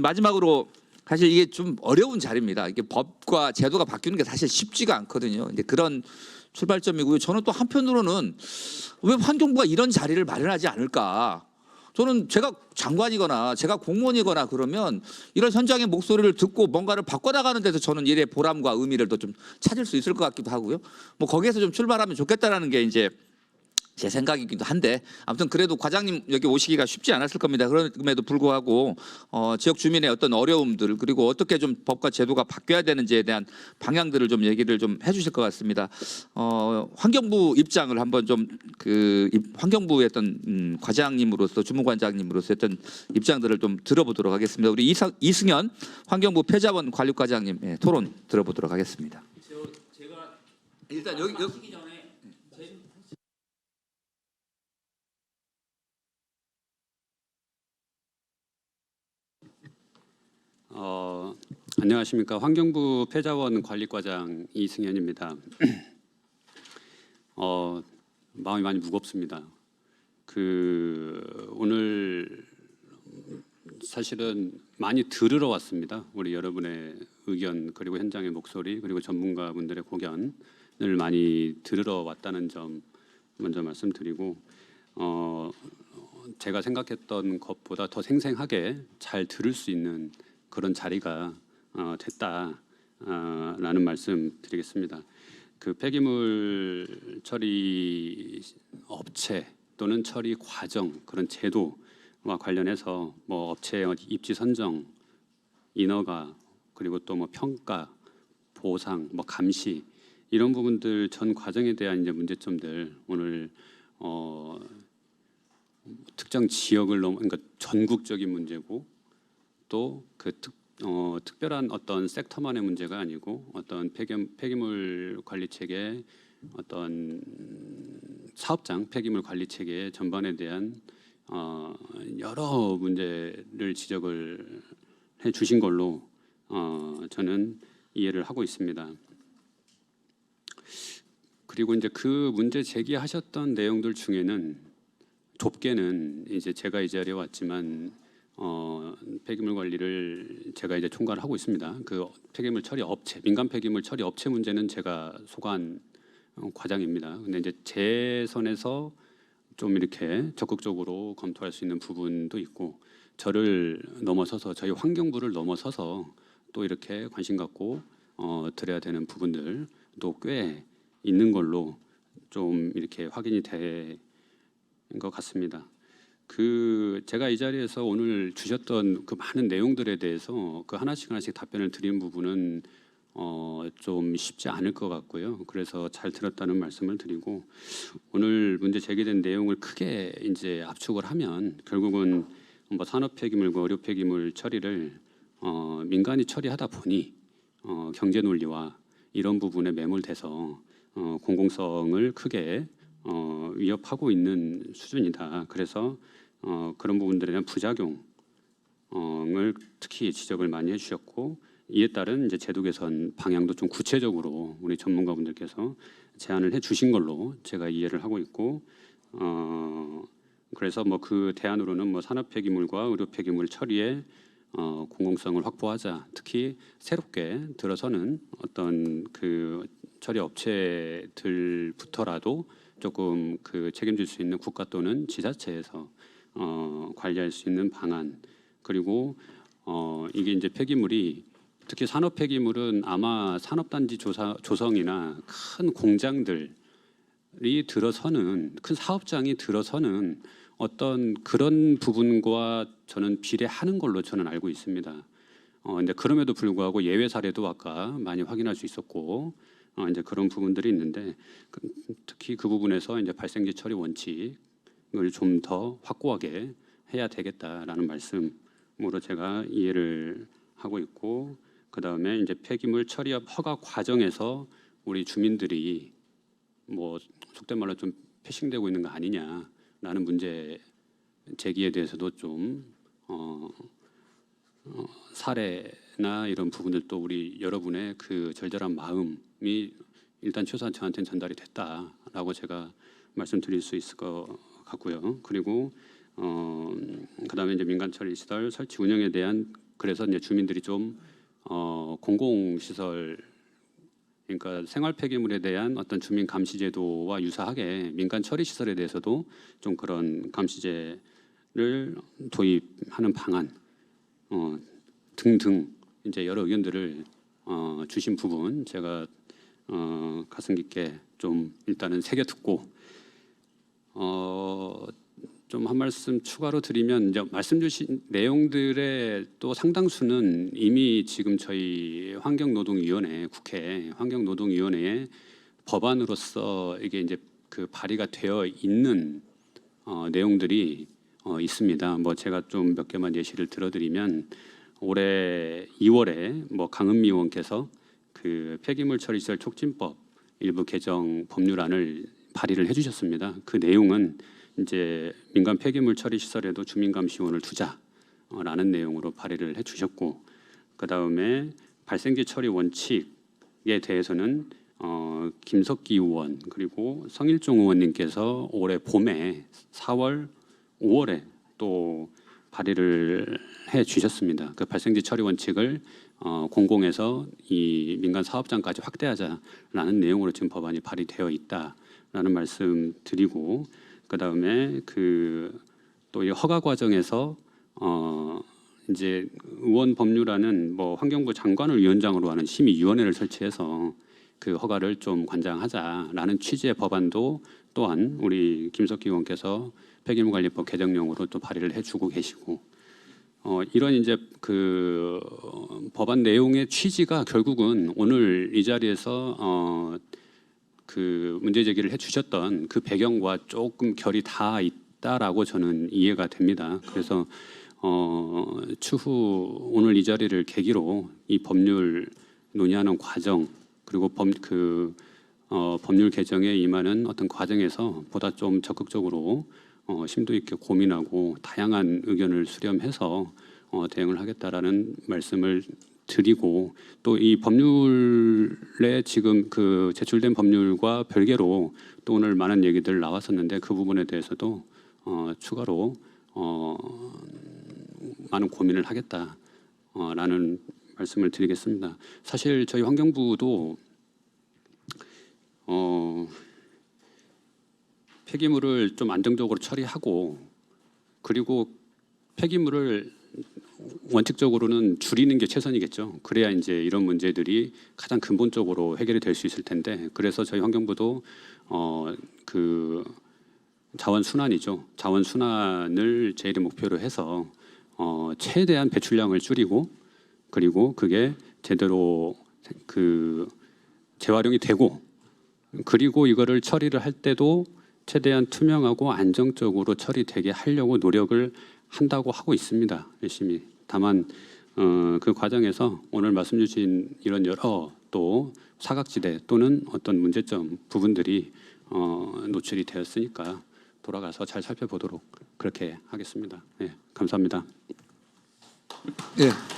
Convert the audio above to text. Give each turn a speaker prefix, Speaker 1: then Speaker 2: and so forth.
Speaker 1: 마지막으로 사실 이게 좀 어려운 자리입니다. 이게 법과 제도가 바뀌는 게 사실 쉽지가 않거든요. 이제 그런 출발점이고요. 저는 또 한편으로는 왜 환경부가 이런 자리를 마련하지 않을까? 저는 제가 장관이거나 제가 공무원이거나 그러면 이런 현장의 목소리를 듣고 뭔가를 바꿔나가는 데서 저는 일의 보람과 의미를 또 좀 찾을 수 있을 것 같기도 하고요. 뭐 거기에서 좀 출발하면 좋겠다라는 게 이제 제 생각이기도 한데, 아무튼 그래도 과장님 여기 오시기가 쉽지 않았을 겁니다. 그럼에도 불구하고 지역 주민의 어떤 어려움들, 그리고 어떻게 좀 법과 제도가 바뀌어야 되는지에 대한 방향들을 좀 얘기를 좀 해주실 것 같습니다. 환경부 입장을 한번 좀 환경부의 어떤 과장님으로서, 주무관장님으로서 어떤 입장들을 좀 들어보도록 하겠습니다. 우리 이승현 환경부 폐자원 관리과장님 토론 들어보도록 하겠습니다. 제가 일단 여기
Speaker 2: 안녕하십니까. 환경부 폐자원 관리과장 이승현입니다. 마음이 많이 무겁습니다. 오늘 사실은 많이 들으러 왔습니다. 우리 여러분의 의견, 그리고 현장의 목소리, 그리고 전문가분들의 고견을 많이 들으러 왔다는 점 먼저 말씀드리고, 제가 생각했던 것보다 더 생생하게 잘 들을 수 있는 그런 자리가 됐다라는 말씀 드리겠습니다. 그 폐기물 처리 업체 또는 처리 과정, 그런 제도와 관련해서 뭐 업체 입지 선정, 인허가, 그리고 또 뭐 평가, 보상, 뭐 감시, 이런 부분들 전 과정에 대한 이제 문제점들, 오늘 특정 지역을 그러니까 전국적인 문제고, 또 그 특별한 어떤 섹터만의 문제가 아니고, 어떤 폐기물 관리 체계, 어떤 사업장 폐기물 관리 체계 전반에 대한 여러 문제를 지적을 해 주신 걸로 저는 이해를 하고 있습니다. 그리고 이제 그 문제 제기하셨던 내용들 중에는 좁게는 이제 제가 이 자리에 왔지만 폐기물 관리를 제가 이제 총괄을 하고 있습니다. 그 폐기물 처리 업체, 민간 폐기물 처리 업체 문제는 제가 소관 과장입니다. 근데 이제 제 선에서 좀 이렇게 적극적으로 검토할 수 있는 부분도 있고, 저를 넘어서서, 저희 환경부를 넘어서서 또 이렇게 관심 갖고 드려야 되는 부분들도 꽤 있는 걸로 좀 이렇게 확인이 된 것 같습니다. 제가 이 자리에서 오늘 주셨던 그 많은 내용들에 대해서 그 하나씩 답변을 드린 부분은 좀 쉽지 않을 것 같고요. 그래서 잘 들었다는 말씀을 드리고, 오늘 문제 제기된 내용을 크게 이제 압축을 하면 결국은 뭐 산업 폐기물과 의료 폐기물 처리를 민간이 처리하다 보니 경제 논리와 이런 부분에 매몰돼서 공공성을 크게 위협하고 있는 수준이다. 그래서 그런 부분들에 대한 부작용을 특히 지적을 많이 해주셨고, 이에 따른 이제 제도 개선 방향도 좀 구체적으로 우리 전문가분들께서 제안을 해주신 걸로 제가 이해를 하고 있고, 그래서 뭐 그 대안으로는 뭐 산업 폐기물과 의료 폐기물 처리에 공공성을 확보하자. 특히 새롭게 들어서는 어떤 그 처리 업체들부터라도 조금 그 책임질 수 있는 국가 또는 지자체에서 관리할 수 있는 방안, 그리고 이게 이제 폐기물이, 특히 산업 폐기물은 아마 산업단지 조성이나 큰 공장들이 들어서는, 큰 사업장이 들어서는 어떤 그런 부분과 저는 비례하는 걸로 저는 알고 있습니다. 근데 그럼에도 불구하고 예외 사례도 아까 많이 확인할 수 있었고, 이제 그런 부분들이 있는데, 특히 그 부분에서 이제 발생지 처리 원칙을 좀 더 확고하게 해야 되겠다라는 말씀으로 제가 이해를 하고 있고, 그 다음에 이제 폐기물 처리 허가 과정에서 우리 주민들이 뭐 속된 말로 좀 패싱되고 있는 거 아니냐라는 문제 제기에 대해서도 좀 사례나 이런 부분들도 우리 여러분의 그 절절한 마음이 일단 최소한 저한테는 전달이 됐다라고 제가 말씀드릴 수 있을 것 같고요. 그리고 그다음에 이제 민간 처리 시설 설치 운영에 대한 그래서 이제 주민들이 좀 공공시설, 그러니까 생활 폐기물에 대한 어떤 주민 감시 제도와 유사하게 민간 처리 시설에 대해서도 좀 그런 감시제를 도입하는 방안 등등 이제 여러 의견들을 주신 부분 제가 가슴 깊게 좀 일단은 새겨 듣고 좀 한 말씀 추가로 드리면 이제 말씀 주신 내용들의 또 상당수는 이미 지금 저희 환경노동위원회 국회 환경노동위원회에 법안으로서 이게 이제 그 발의가 되어 있는 내용들이 있습니다. 뭐 제가 좀 몇 개만 예시를 들어드리면 올해 2월에 뭐 강은미 의원께서 그 폐기물 처리시설 촉진법 일부 개정 법률안을 발의를 해주셨습니다. 그 내용은 이제 민간 폐기물 처리 시설에도 주민감시원을 두자라는 내용으로 발의를 해주셨고, 그 다음에 발생지 처리 원칙에 대해서는 김석기 의원 그리고 성일종 의원님께서 올해 봄에 4월, 5월에 또 발의를 해주셨습니다. 그 발생지 처리 원칙을 공공에서 이 민간 사업장까지 확대하자라는 내용으로 지금 법안이 발의되어 있다라는 말씀 드리고, 그 다음에 그 또 이 허가 과정에서 이제 의원 법률안은 뭐 환경부 장관을 위원장으로 하는 심의위원회를 설치해서 그 허가를 좀 관장하자라는 취지의 법안도 또한 우리 김석기 의원께서 폐기물관리법 개정령으로 또 발의를 해주고 계시고, 이런 이제 그 법안 내용의 취지가 결국은 오늘 이 자리에서 그 문제 제기를 해주셨던 그 배경과 조금 결이 다 있다라고 저는 이해가 됩니다. 그래서 추후 오늘 이 자리를 계기로 이 법률 논의하는 과정 그리고 법률 개정에 임하는 어떤 과정에서 보다 좀 적극적으로 심도 있게 고민하고 다양한 의견을 수렴해서 대응을 하겠다라는 말씀을 드리고, 또 이 법률에 지금 그 제출된 법률과 별개로 또 오늘 많은 얘기들 나왔었는데 그 부분에 대해서도 추가로 많은 고민을 하겠다라는 말씀을 드리겠습니다. 사실 저희 환경부도 폐기물을 좀 안정적으로 처리하고, 그리고 폐기물을 원칙적으로는 줄이는 게 최선이겠죠. 그래야 이제 이런 문제들이 가장 근본적으로 해결이 될 수 있을 텐데, 그래서 저희 환경부도 그 자원 순환이죠. 자원 순환을 제일 목표로 해서 최대한 배출량을 줄이고, 그리고 그게 제대로 그 재활용이 되고, 그리고 이거를 처리를 할 때도 최대한 투명하고 안정적으로 처리되게 하려고 노력을 한다고 하고 있습니다. 열심히. 다만 그 과정에서 오늘 말씀 주신 이런 여러 또 사각지대 또는 어떤 문제점 부분들이 노출이 되었으니까 돌아가서 잘 살펴보도록 그렇게 하겠습니다. 네, 감사합니다.
Speaker 1: 예.